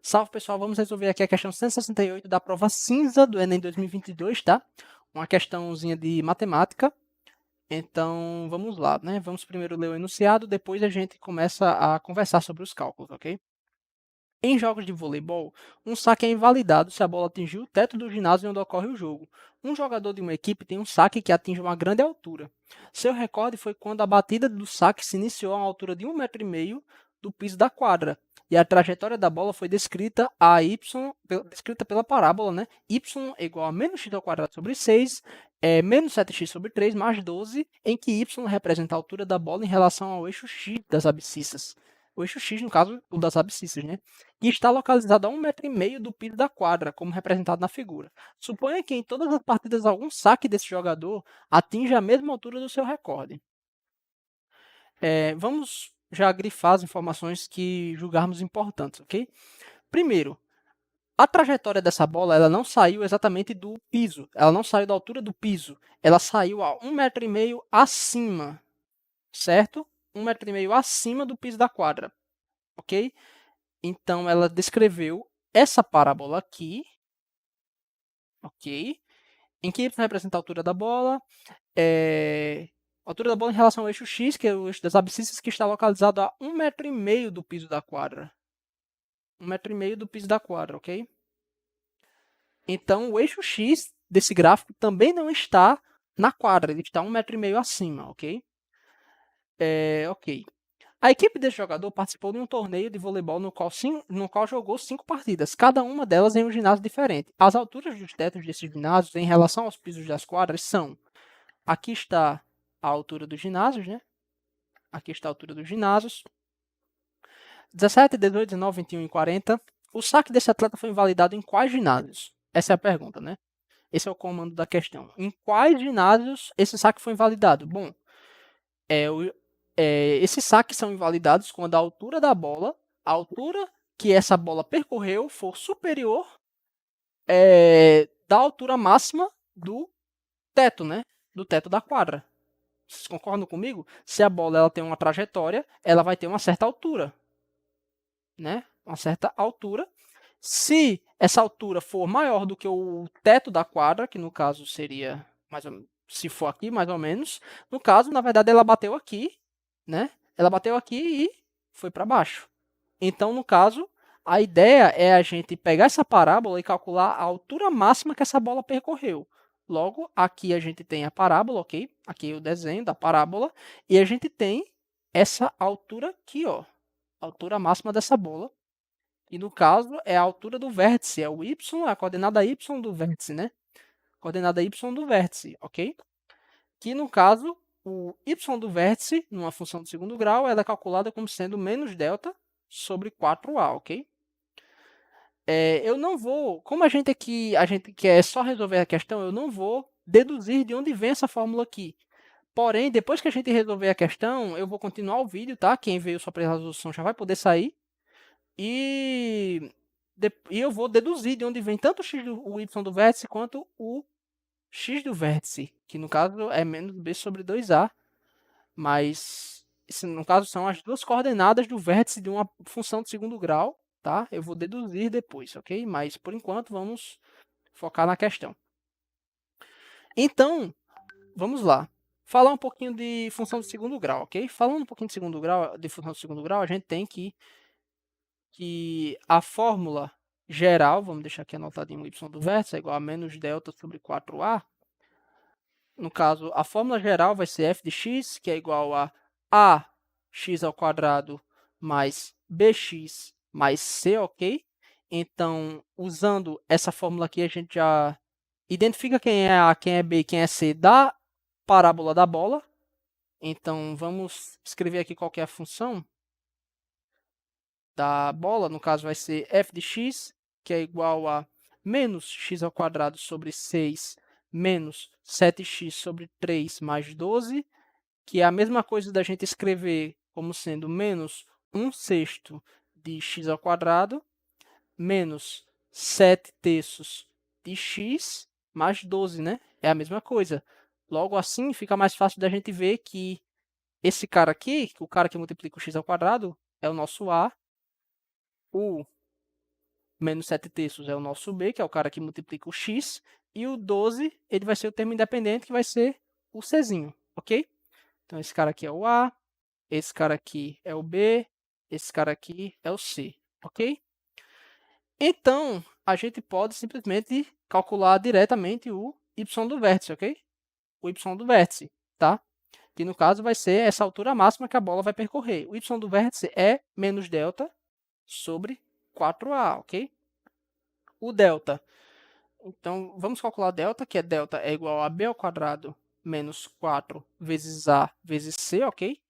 Salve, pessoal, vamos resolver aqui a questão 168 da prova cinza do Enem 2022, tá? Uma questãozinha de matemática. Então, vamos lá, né? Vamos primeiro ler o enunciado, depois a gente começa a conversar sobre os cálculos, ok? Em jogos de voleibol, um saque é invalidado se a bola atingir o teto do ginásio onde ocorre o jogo. Um jogador de uma equipe tem um saque que atinge uma grande altura. Seu recorde foi quando a batida do saque se iniciou a uma altura de 1,5 m do piso da quadra. E a trajetória da bola foi descrita descrita pela parábola, né? Y é igual a menos x ao quadrado sobre 6, menos 7x sobre 3 mais 12, em que y representa a altura da bola em relação ao eixo x das abscissas. O eixo x, no caso, o das abscissas, né? E está localizado a 1,5 m do piso da quadra, como representado na figura. Suponha que em todas as partidas algum saque desse jogador atinja a mesma altura do seu recorde. Vamos já grifar as informações que julgarmos importantes, ok? Primeiro, a trajetória dessa bola ela não saiu exatamente do piso, ela não saiu da altura do piso, ela saiu a 1,5 m acima, certo? 1,5 m acima do piso da quadra, ok? Então, ela descreveu essa parábola aqui, ok? Em que y representa a altura da bola, a altura da bola em relação ao eixo x, que é o eixo das abscissas, que está localizado a 1,5 m do piso da quadra. 1,5 m do piso da quadra, ok? Então, o eixo x desse gráfico também não está na quadra, ele está 1,5 m acima, ok? Ok. A equipe desse jogador participou de um torneio de voleibol no qual jogou 5 partidas, cada uma delas em um ginásio diferente. As alturas dos tetos desses ginásios em relação aos pisos das quadras são... Aqui está a altura dos ginásios, né? Aqui está a altura dos ginásios. 17, 18, 19, 21 e 40. O saque desse atleta foi invalidado em quais ginásios? Essa é a pergunta, né? Esse é o comando da questão. Em quais ginásios esse saque foi invalidado? Bom, esses saques são invalidados quando a altura da bola, a altura que essa bola percorreu, for superior da altura máxima do teto, né? Do teto da quadra. Vocês concordam comigo? Se a bola ela tem uma trajetória, ela vai ter uma certa altura, né? Uma certa altura. Se essa altura for maior do que o teto da quadra, que no caso seria mais ou menos, se for aqui mais ou menos, no caso, na verdade, ela bateu aqui, né? Ela bateu aqui e foi para baixo. Então, no caso, a ideia é a gente pegar essa parábola e calcular a altura máxima que essa bola percorreu. Logo, aqui a gente tem a parábola, ok? Aqui é o desenho da parábola. E a gente tem essa altura aqui, ó. A altura máxima dessa bola. E no caso, é a altura do vértice. É o y, a coordenada y do vértice, né? Coordenada y do vértice, ok? Que no caso, o y do vértice, numa função de segundo grau, ela é calculada como sendo menos delta sobre 4a, ok? Eu não vou, como a gente quer só resolver a questão, eu não vou deduzir de onde vem essa fórmula aqui. Porém, depois que a gente resolver a questão, eu vou continuar o vídeo, tá? Quem veio só para a resolução já vai poder sair. E eu vou deduzir de onde vem tanto o y do vértice quanto o x do vértice, que no caso é menos b sobre 2a, mas isso, no caso são as duas coordenadas do vértice de uma função de segundo grau, tá? Eu vou deduzir depois, ok? Mas por enquanto vamos focar na questão. Então, vamos lá. Falar um pouquinho de função de segundo grau, ok? Falando um pouquinho de função de segundo grau, a gente tem que a fórmula geral, vamos deixar aqui anotadinho o y do vértice, é igual a menos delta sobre 4a. No caso, a fórmula geral vai ser f de x, que é igual a ax ao quadrado mais bx mais c, ok? Então, usando essa fórmula aqui, a gente já identifica quem é a, quem é b e quem é c da parábola da bola. Então, vamos escrever aqui qual que é a função da bola. No caso, vai ser f de x, que é igual a menos x ao quadrado sobre 6 menos 7x sobre 3 mais 12, que é a mesma coisa da gente escrever como sendo menos 1/6 de x ao quadrado menos 7 terços de x mais 12, né? É a mesma coisa. Logo assim, fica mais fácil da gente ver que esse cara aqui, o cara que multiplica o x ao quadrado, é o nosso a. O menos 7 terços é o nosso B, que é o cara que multiplica o x, e o 12, ele vai ser o termo independente, que vai ser o Czinho, ok? Então, esse cara aqui é o A, esse cara aqui é o B, esse cara aqui é o C, ok? Então, a gente pode simplesmente calcular diretamente o y do vértice, ok? O y do vértice, tá? Que no caso vai ser essa altura máxima que a bola vai percorrer. O y do vértice é menos delta sobre 4a, ok? O delta. Então, vamos calcular delta, que é delta é igual a b ao quadrado menos 4 vezes a vezes c, ok?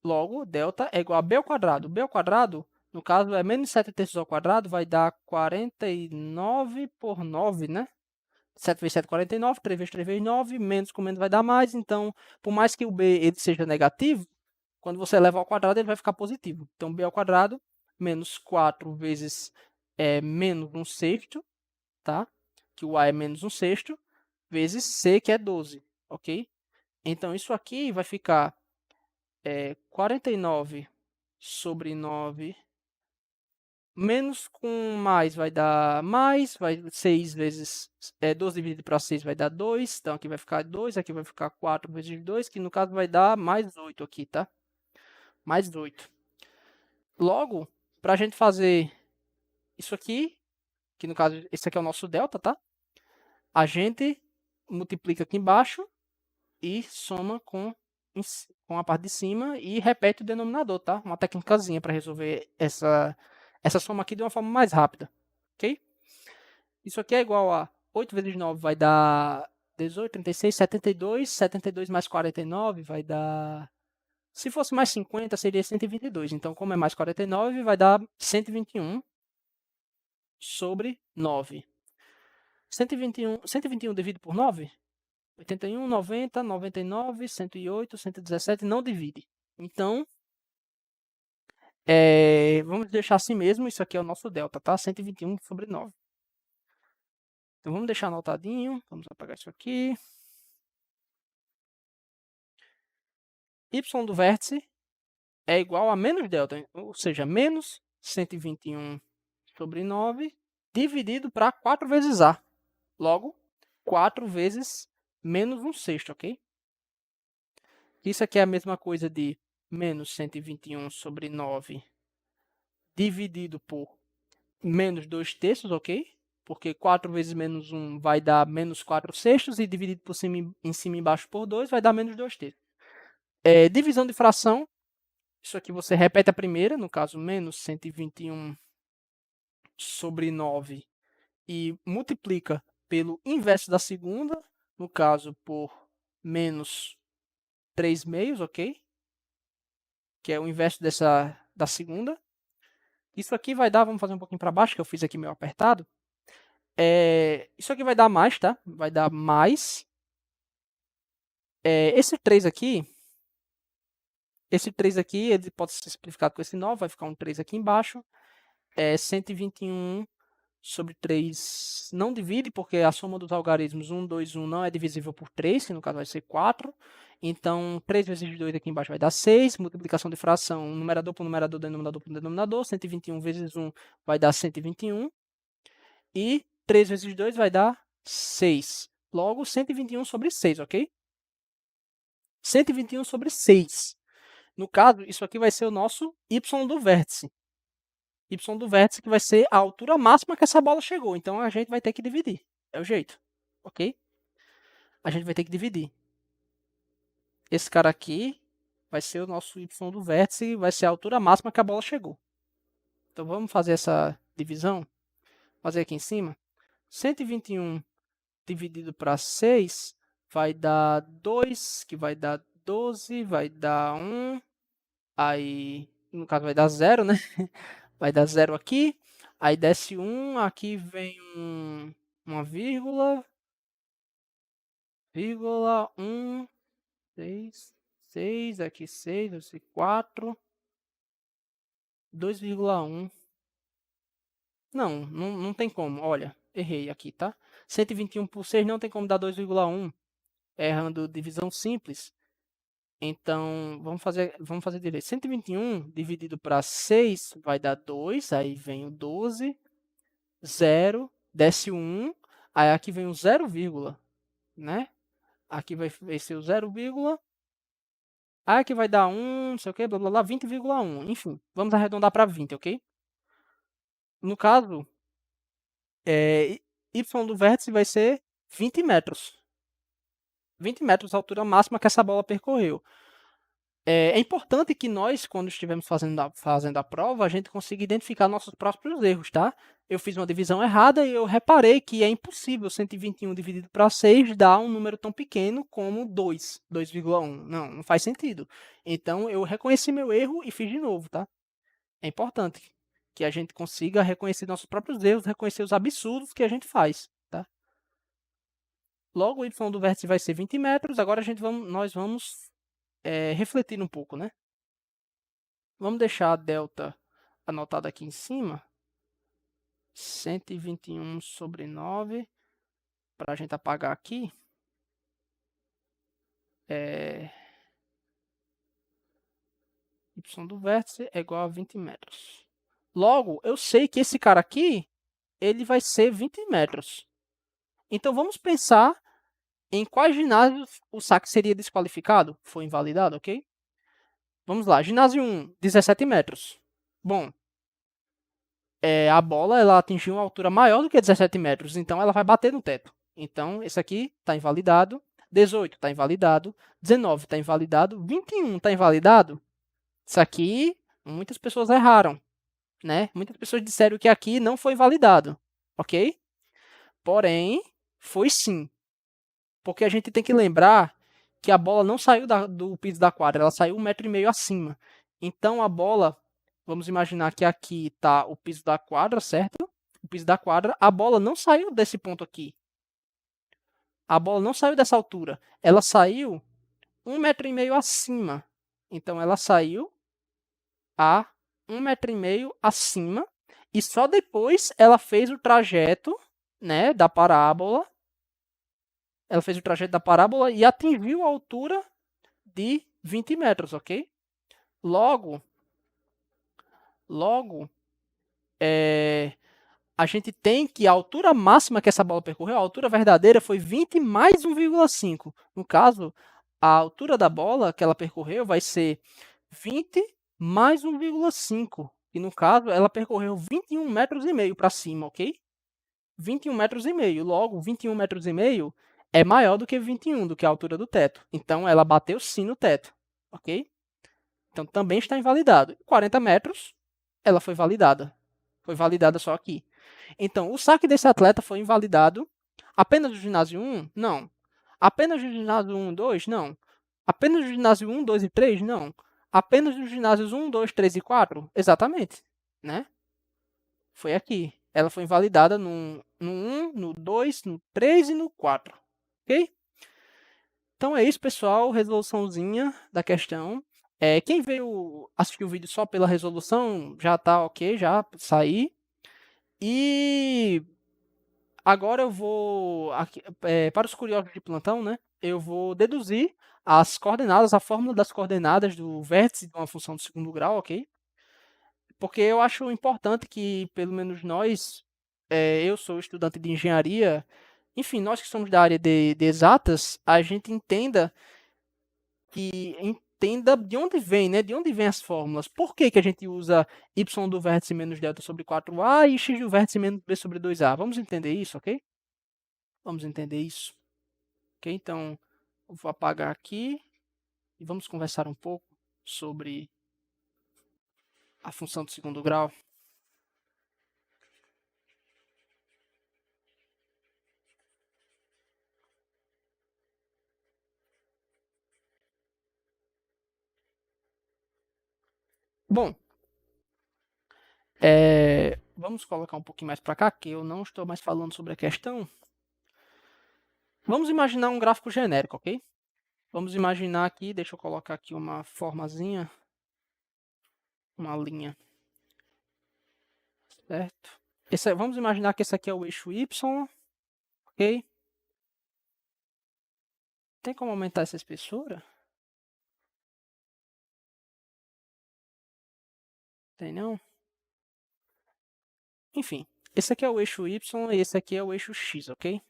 Logo, delta é igual a b ao quadrado. B ao quadrado, no caso, é menos 7 terços ao quadrado, vai dar 49 por 9, né? 7 vezes 7, 49, 3 vezes 3 vezes 9, menos com menos vai dar mais. Então, por mais que o b ele seja negativo, quando você eleva ao quadrado, ele vai ficar positivo. Então, b ao quadrado menos 4 vezes menos 1 sexto, tá? Que o a é menos 1 sexto, vezes c, que é 12, ok? Então, isso aqui vai ficar 49 sobre 9, menos com mais vai dar mais, vai 6 vezes 12 dividido para 6 vai dar 2, então aqui vai ficar 2, aqui vai ficar 4 vezes 2, que no caso vai dar mais 8 aqui, tá? Mais 8. Logo, para a gente fazer isso aqui, que no caso esse aqui é o nosso delta, tá? A gente multiplica aqui embaixo e soma com a parte de cima e repete o denominador, tá? Uma técnicazinha para resolver essa soma aqui de uma forma mais rápida, ok? Isso aqui é igual a 8 vezes 9 vai dar 18, 36, 72. 72 mais 49 vai dar... Se fosse mais 50, seria 122. Então, como é mais 49, vai dar 121 sobre 9. 121 dividido por 9? 81, 90, 99, 108, 117, não divide. Então, vamos deixar assim mesmo, isso aqui é o nosso delta, tá? 121 sobre 9. Então, vamos deixar anotadinho, vamos apagar isso aqui. Y do vértice é igual a menos delta, ou seja, menos 121 sobre 9, dividido para 4 vezes A. Logo, 4 vezes menos 1 sexto, ok? Isso aqui é a mesma coisa de menos 121 sobre 9 dividido por menos 2 terços, ok? Porque 4 vezes menos 1 vai dar menos 4 sextos e dividido por cima, em cima e embaixo por 2 vai dar menos 2 terços. Divisão de fração, isso aqui você repete a primeira, no caso menos 121 sobre 9 e multiplica pelo inverso da segunda, no caso por menos 3 meios, ok? Que é o inverso da segunda. Isso aqui vai dar, vamos fazer um pouquinho para baixo, que eu fiz aqui meio apertado. Isso aqui vai dar mais, tá? Vai dar mais. Esse 3 aqui, ele pode ser simplificado com esse 9, vai ficar um 3 aqui embaixo. 121 sobre 3 não divide, porque a soma dos algarismos 1, 2, 1 não é divisível por 3, que no caso vai ser 4. Então, 3 vezes 2 aqui embaixo vai dar 6. Multiplicação de fração, numerador por numerador, denominador por denominador. 121 vezes 1 vai dar 121. E 3 vezes 2 vai dar 6. Logo, 121 sobre 6, ok? 121 sobre 6. No caso, isso aqui vai ser o nosso y do vértice. Y do vértice que vai ser a altura máxima que essa bola chegou. Então, a gente vai ter que dividir. É o jeito, ok? A gente vai ter que dividir. Esse cara aqui vai ser o nosso y do vértice, vai ser a altura máxima que a bola chegou. Então, vamos fazer essa divisão. Fazer aqui em cima. 121 dividido para 6 vai dar 2, que vai dar 12, vai dar 1. Aí, no caso, vai dar 0, né? Vai dar 0 aqui. Aí desce 1, aqui vem uma vírgula. 1, 6, aqui 6, aqui 4. 2,1. Não tem como. Olha, errei aqui, tá? 121 por 6 não tem como dar 2,1. Errando divisão simples. Então, vamos fazer direito. 121 dividido para 6 vai dar 2, aí vem o 12. 0, desce o 1, aí aqui vem o 0, né? Aqui vai ser o 0, aí aqui vai dar 1, não sei o que, blá blá blá, 20,1. Enfim, vamos arredondar para 20, ok? No caso, y do vértice vai ser 20 metros. 20 metros a altura máxima que essa bola percorreu. É importante que nós, quando estivermos fazendo a prova, a gente consiga identificar nossos próprios erros, tá? Eu fiz uma divisão errada e eu reparei que é impossível 121 dividido para 6 dar um número tão pequeno como 2, 2,1. Não faz sentido. Então, eu reconheci meu erro e fiz de novo, tá? É importante que a gente consiga reconhecer nossos próprios erros, reconhecer os absurdos que a gente faz, tá? Logo, o y do vértice vai ser 20 metros. Agora nós vamos refletir um pouco, né? Vamos deixar a delta anotada aqui em cima. 121 sobre 9. Para a gente apagar aqui. Y do vértice é igual a 20 metros. Logo, eu sei que esse cara aqui, ele vai ser 20 metros. Então, vamos pensar em quais ginásios o saque seria desqualificado. Foi invalidado, ok? Vamos lá. Ginásio 1, 17 metros. Bom, a bola ela atingiu uma altura maior do que 17 metros, então ela vai bater no teto. Então, esse aqui está invalidado. 18 está invalidado. 19 está invalidado. 21 está invalidado. Isso aqui, muitas pessoas erraram, né? Muitas pessoas disseram que aqui não foi invalidado, ok? Porém, foi sim. Porque a gente tem que lembrar que a bola não saiu do piso da quadra, ela saiu 1,5 m acima. Então, a bola, vamos imaginar que aqui está o piso da quadra, certo? O piso da quadra, a bola não saiu desse ponto aqui. A bola não saiu dessa altura. Ela saiu 1,5 m acima. Então, ela saiu a 1,5 m acima. E só depois ela fez o trajeto, né, da parábola. Ela fez o trajeto da parábola e atingiu a altura de 20 metros, ok? Logo, a gente tem que a altura máxima que essa bola percorreu, a altura verdadeira, foi 20 mais 1,5. No caso, a altura da bola que ela percorreu vai ser 20 mais 1,5. E no caso, ela percorreu 21 metros e meio para cima, ok? 21 metros e meio. Logo, 21 metros e meio é maior do que 21, do que a altura do teto. Então, ela bateu sim no teto, ok? Então, também está invalidado. 40 metros, ela foi validada. Foi validada só aqui. Então, o saque desse atleta foi invalidado. Apenas do ginásio 1? Não. Apenas do ginásio 1 e 2? Não. Apenas do ginásio 1, 2 e 3? Não. Apenas dos ginásios 1, 2, 3 e 4? Exatamente. Né? Foi aqui. Ela foi invalidada no 1, no 2, no 3 e no 4. Ok? Então é isso, pessoal. Resoluçãozinha da questão. Quem veio assistir o vídeo só pela resolução já tá ok, já saí. E agora eu vou, aqui, para os curiosos de plantão, né? Eu vou deduzir as coordenadas, a fórmula das coordenadas do vértice de uma função de segundo grau, ok? Porque eu acho importante que, pelo menos nós, eu sou estudante de engenharia, enfim, nós que somos da área de exatas, a gente entenda de onde vem, né? De onde vem as fórmulas. Por que que a gente usa y do vértice menos delta sobre 4a e x do vértice menos b sobre 2a? Vamos entender isso, ok? Vamos entender isso. Ok? Então, eu vou apagar aqui e vamos conversar um pouco sobre a função do segundo grau. Bom, vamos colocar um pouquinho mais para cá, que eu não estou mais falando sobre a questão. Vamos imaginar um gráfico genérico, ok? Vamos imaginar aqui, deixa eu colocar aqui uma formazinha, uma linha, certo? Vamos imaginar que esse aqui é o eixo y, ok? Tem como aumentar essa espessura? Tem não? Enfim, Esse aqui é o eixo y e esse aqui é o eixo x, ok?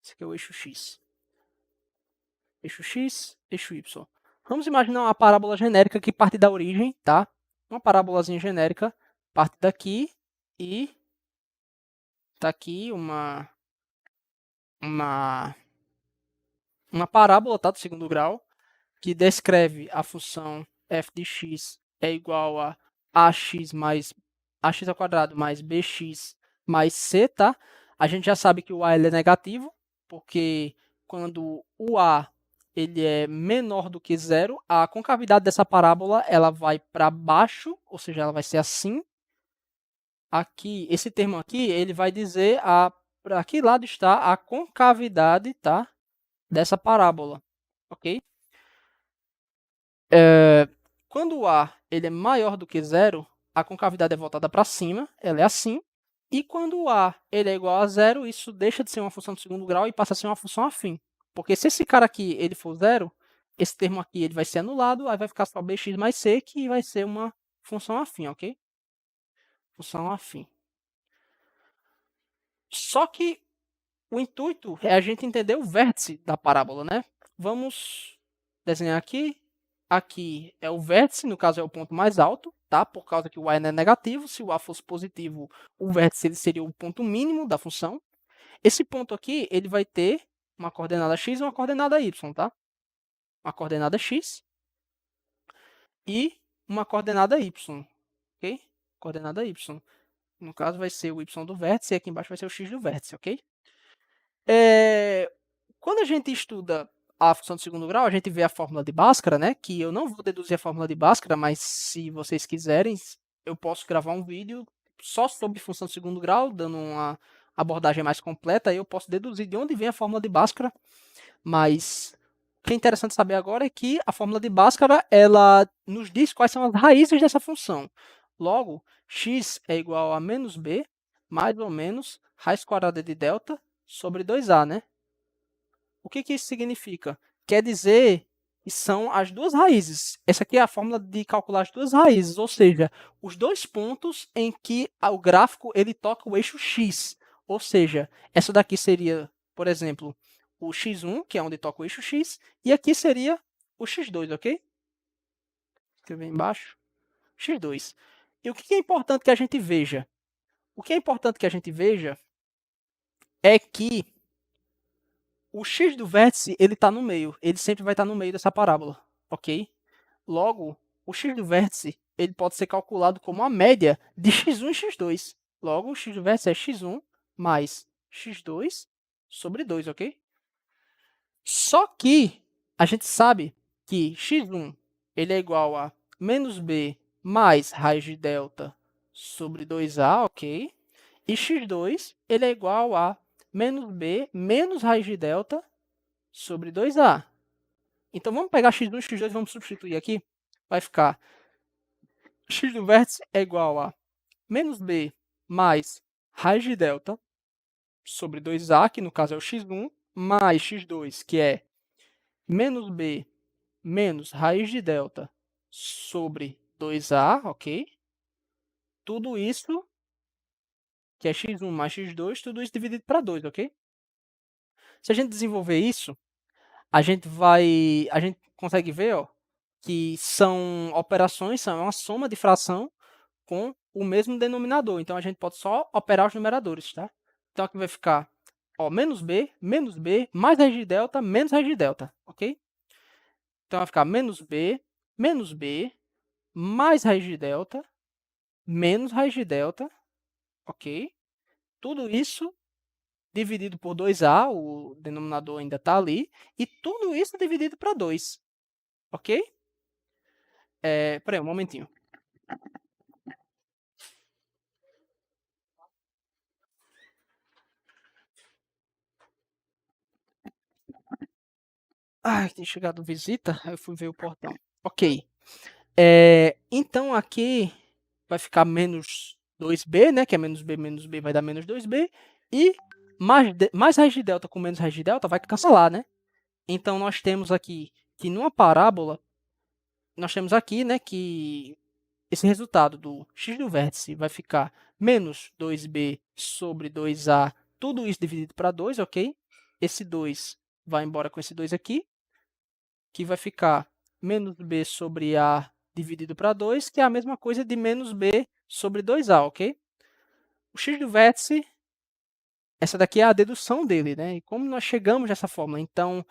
Esse aqui é o eixo x. Eixo x, eixo y. Vamos imaginar uma parábola genérica que parte da origem, tá? Uma parábolazinha genérica parte daqui e tá aqui uma, uma parábola, tá? Do segundo grau, que descreve a função f de x é igual a ax mais ax ao quadrado mais bx mais c, tá? A gente já sabe que o a ele é negativo, porque quando o a ele é menor do que zero, a concavidade dessa parábola ela vai para baixo, ou seja, ela vai ser assim. Aqui, esse termo aqui, ele vai dizer para que lado está a concavidade, tá? Dessa parábola, ok? Quando o a ele é maior do que zero, a concavidade é voltada para cima, ela é assim. E quando o a ele é igual a zero, isso deixa de ser uma função de segundo grau e passa a ser uma função afim. Porque se esse cara aqui ele for zero, esse termo aqui ele vai ser anulado, aí vai ficar só bx mais c, que vai ser uma função afim, ok? Função afim. Só que o intuito é a gente entender o vértice da parábola, né? Vamos desenhar aqui. Aqui é o vértice, no caso é o ponto mais alto, tá? Por causa que o a é negativo. Se o a fosse positivo, o vértice ele seria o ponto mínimo da função. Esse ponto aqui, ele vai ter uma coordenada x e uma coordenada y, tá? Uma coordenada x e uma coordenada y, ok? Coordenada y. No caso, vai ser o y do vértice e aqui embaixo vai ser o x do vértice, ok? Quando a gente estuda a função de segundo grau, a gente vê a fórmula de Bhaskara, né? Que eu não vou deduzir a fórmula de Bhaskara, mas se vocês quiserem, eu posso gravar um vídeo só sobre função de segundo grau, dando uma abordagem mais completa, aí eu posso deduzir de onde vem a fórmula de Bhaskara, mas o que é interessante saber agora é que a fórmula de Bhaskara, ela nos diz quais são as raízes dessa função. Logo, x é igual a menos b, mais ou menos, raiz quadrada de delta sobre 2a, né? O que isso significa? Quer dizer que são as duas raízes. Essa aqui é a fórmula de calcular as duas raízes, ou seja, os dois pontos em que o gráfico ele toca o eixo x. Ou seja, essa daqui seria, por exemplo, o x1, que é onde toca o eixo x, e aqui seria o x2, ok? Escrever embaixo. x2. E o que é importante que a gente veja? O que é importante que a gente veja é que o x do vértice ele está no meio, ele sempre vai estar no meio dessa parábola, ok? Logo, o x do vértice ele pode ser calculado como a média de x1 e x2. Logo, o x do vértice é x1 mais x2 sobre 2, ok? Só que a gente sabe que x1 ele é igual a menos b mais raiz de delta sobre 2a, ok? E x2 ele é igual a menos b menos raiz de delta sobre 2a. Então, vamos pegar x1 e x2 e vamos substituir aqui. Vai ficar x do vértice é igual a menos b mais raiz de delta sobre 2a, que no caso é o x1, mais x2, que é menos b menos raiz de delta sobre 2a, ok? Tudo isso, que é x1 mais x2, tudo isso dividido para 2, ok? Se a gente desenvolver isso, a gente consegue ver, ó, que são operações, são uma soma de fração com o mesmo denominador. Então, a gente pode só operar os numeradores, tá? Então, aqui vai ficar menos b, mais raiz de delta, menos raiz de delta, ok? Então, vai ficar menos b, mais raiz de delta, menos raiz de delta, ok? Tudo isso dividido por 2a, o denominador ainda está ali, e tudo isso dividido para 2, ok? Peraí, um momentinho. Ai, tem chegado visita, eu fui ver o portão. Ok. Então, aqui vai ficar menos 2b, né? Que é menos b vai dar menos 2b. E mais raiz de delta com menos raiz de delta vai cancelar, né? Então, nós temos aqui que numa parábola, nós temos aqui, né, que esse resultado do x do vértice vai ficar menos 2b sobre 2a, tudo isso dividido para 2, ok? Esse 2 vai embora com esse 2 aqui, que vai ficar menos b sobre a dividido para 2, que é a mesma coisa de menos b sobre 2a, ok? O x do vértice, essa daqui é a dedução dele, né? E como nós chegamos nessa fórmula? Então,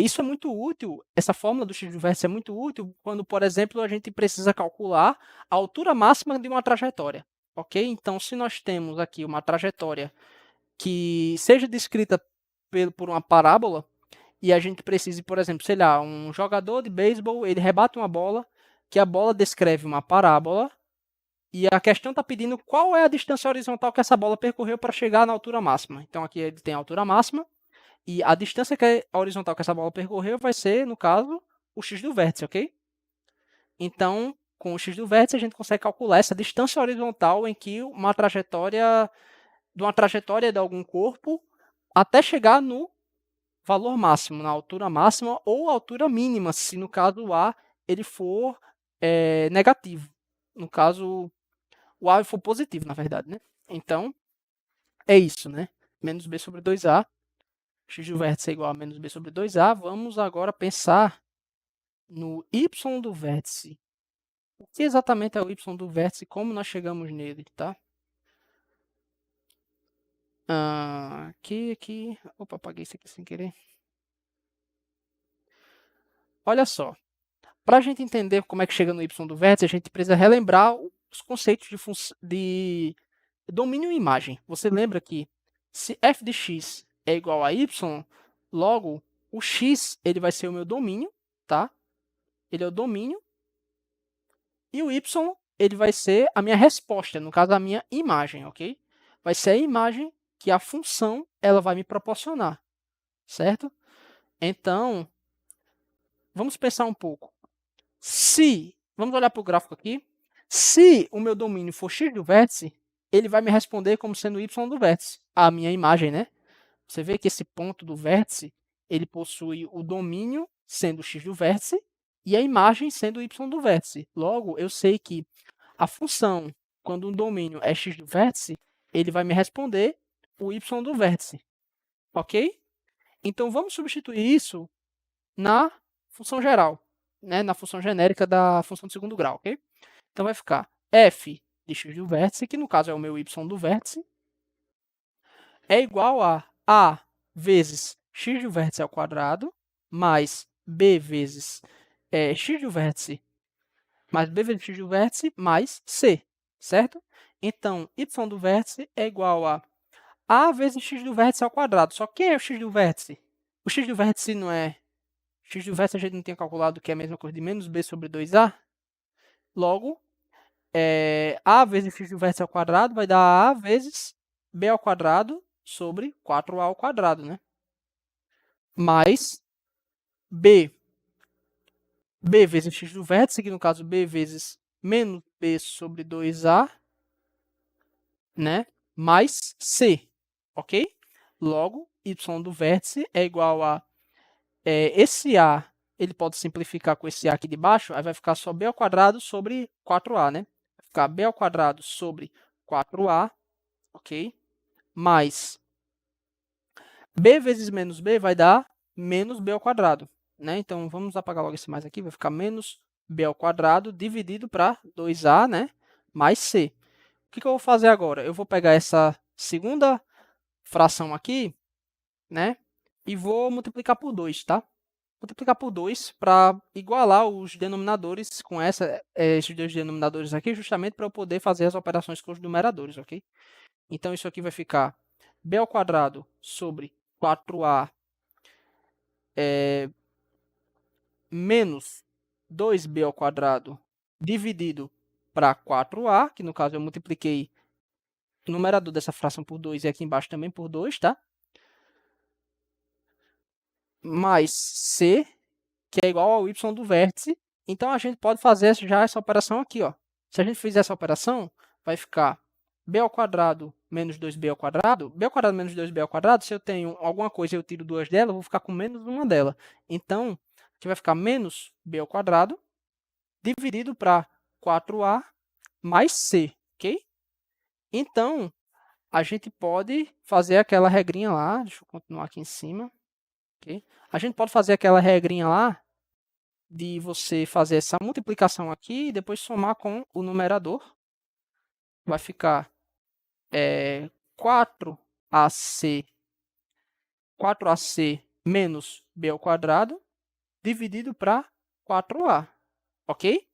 isso é muito útil, essa fórmula do x do vértice é muito útil quando, por exemplo, a gente precisa calcular a altura máxima de uma trajetória, ok? Então, se nós temos aqui uma trajetória que seja descrita por uma parábola, e a gente precisa, por exemplo, sei lá, um jogador de beisebol, ele rebate uma bola, que a bola descreve uma parábola, e a questão está pedindo qual é a distância horizontal que essa bola percorreu para chegar na altura máxima. Então, aqui ele tem a altura máxima, e a distância horizontal que essa bola percorreu vai ser, no caso, o x do vértice, ok? Então, com o x do vértice, a gente consegue calcular essa distância horizontal em que de uma trajetória de algum corpo até chegar no valor máximo, na altura máxima ou altura mínima, se no caso o A ele for negativo. No caso, o A for positivo, na verdade, né? Então, é isso, né? Menos B sobre 2A. X do vértice é igual a menos B sobre 2A. Vamos agora pensar no Y do vértice. O que exatamente é o Y do vértice e como nós chegamos nele, tá? Aqui. Opa, apaguei isso aqui sem querer. Olha só. Para a gente entender como é que chega no Y do vértice, a gente precisa relembrar os conceitos de domínio e imagem. Você lembra que se f de x é igual a y, logo o x ele vai ser o meu domínio, tá? Ele é o domínio. E o y ele vai ser a minha resposta, no caso a minha imagem, ok? Vai ser a imagem que a função ela vai me proporcionar, certo? Então, vamos pensar um pouco. Vamos olhar para o gráfico aqui. Se o meu domínio for x do vértice, ele vai me responder como sendo y do vértice, a minha imagem, né? Você vê que esse ponto do vértice, ele possui o domínio sendo x do vértice e a imagem sendo y do vértice. Logo, eu sei que a função, quando um domínio é x do vértice, ele vai me responder o y do vértice, ok? Então, vamos substituir isso na função geral, né? Na função genérica da função de segundo grau, ok? Então, vai ficar f de x do vértice, que no caso é o meu y do vértice, é igual a vezes x do vértice ao quadrado, mais b vezes x do vértice, mais b vezes x do vértice, mais c, certo? Então, y do vértice é igual a vezes x do vértice ao quadrado. Só quem é o x do vértice? O x do vértice não é... x do vértice a gente não tinha calculado que é a mesma coisa de menos b sobre 2a. Logo, a vezes x do vértice ao quadrado vai dar a vezes b ao quadrado sobre 4a ao quadrado, né? Mais b vezes x do vértice, que no caso b vezes menos b sobre 2a, né? Mais c, ok? Logo, y do vértice é igual a esse a, ele pode simplificar com esse a aqui de baixo, aí vai ficar só b ao quadrado sobre 4a, né? Vai ficar b ao quadrado sobre 4a, ok? Mais b vezes menos b vai dar menos b ao quadrado, né? Então, vamos apagar logo esse mais aqui, vai ficar menos b ao quadrado dividido para 2a, né? Mais c. O que eu vou fazer agora? Eu vou pegar essa segunda fração aqui, né? E vou multiplicar por 2, tá? Multiplicar por 2 para igualar os denominadores com esses dois denominadores aqui, justamente para eu poder fazer as operações com os numeradores, ok? Então, isso aqui vai ficar b ao quadrado sobre 4a menos 2b ao quadrado dividido para 4a, que no caso eu multipliquei o numerador dessa fração por 2 e aqui embaixo também por 2, tá? Mais c, que é igual ao y do vértice. Então, a gente pode fazer já essa operação aqui, ó. Se a gente fizer essa operação, vai ficar b ao quadrado menos 2b ao quadrado. B ao quadrado menos 2b ao quadrado, se eu tenho alguma coisa e eu tiro duas delas, eu vou ficar com menos uma dela. Então, aqui vai ficar menos b ao quadrado dividido para 4A mais C, ok? Então, a gente pode fazer aquela regrinha lá, deixa eu continuar aqui em cima, ok? A gente pode fazer aquela regrinha lá de você fazer essa multiplicação aqui e depois somar com o numerador. Vai ficar 4AC menos B ao quadrado dividido para 4A, ok?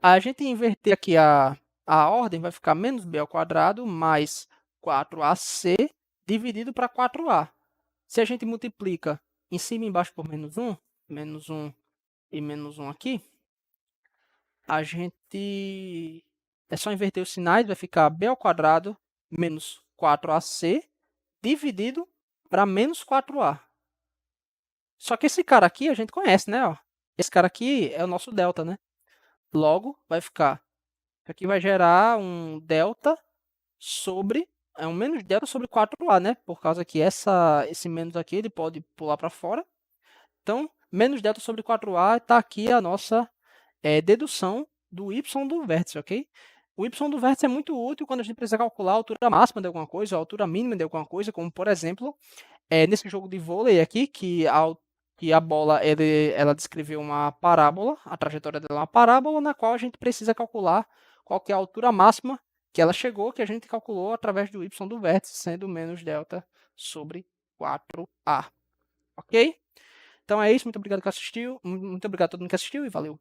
A gente inverter aqui a ordem, vai ficar menos B ao quadrado mais 4AC dividido para 4A. Se a gente multiplica em cima e embaixo por menos 1 e menos 1 aqui, a gente... É só inverter os sinais, vai ficar B ao quadrado menos 4AC dividido para menos 4A. Só que esse cara aqui a gente conhece, né? Ó. Esse cara aqui é o nosso delta, né? Logo, vai ficar... Aqui vai gerar um delta sobre... É um menos delta sobre 4A, né? Por causa que esse menos aqui ele pode pular para fora. Então, menos delta sobre 4A está aqui a nossa dedução do y do vértice, ok? O y do vértice é muito útil quando a gente precisa calcular a altura máxima de alguma coisa, a altura mínima de alguma coisa, como, por exemplo, nesse jogo de vôlei aqui, que a bola ela descreveu uma parábola, a trajetória dela é uma parábola, na qual a gente precisa calcular qual que é a altura máxima que ela chegou, que a gente calculou através do y do vértice, sendo menos delta sobre 4A. Ok? Então é isso, muito obrigado que assistiu, muito obrigado a todo mundo que assistiu e valeu!